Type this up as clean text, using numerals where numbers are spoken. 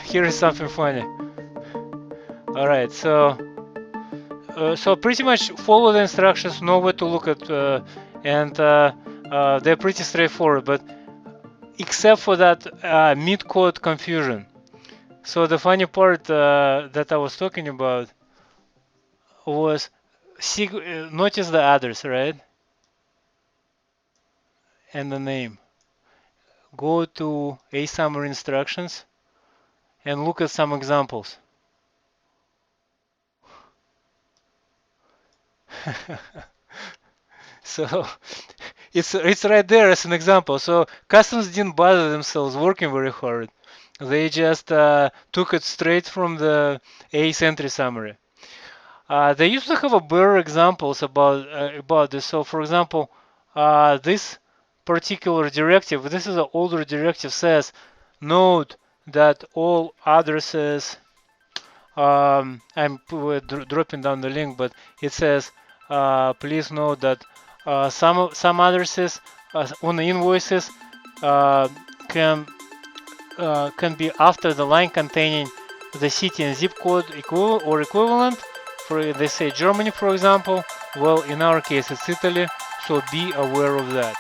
Here is something funny. All right, so pretty much follow the instructions, know where to look at, and they're pretty straightforward. But except for that mid-code confusion. So the funny part that I was talking about was notice the address, right? And the name. Go to asummer instructions and look at some examples. So it's right there as an example. So customs didn't bother themselves working very hard. They just took it straight from the ACE entry summary. They used to have a better examples about this. So for example, this particular directive, this is an older directive, says note that all addresses. I'm dropping down the link, but it says please note that some addresses on the invoices uh, can can be after the line containing the city and zip code equivalent. For they say Germany, for example. Well, in our case, it's Italy, so be aware of that.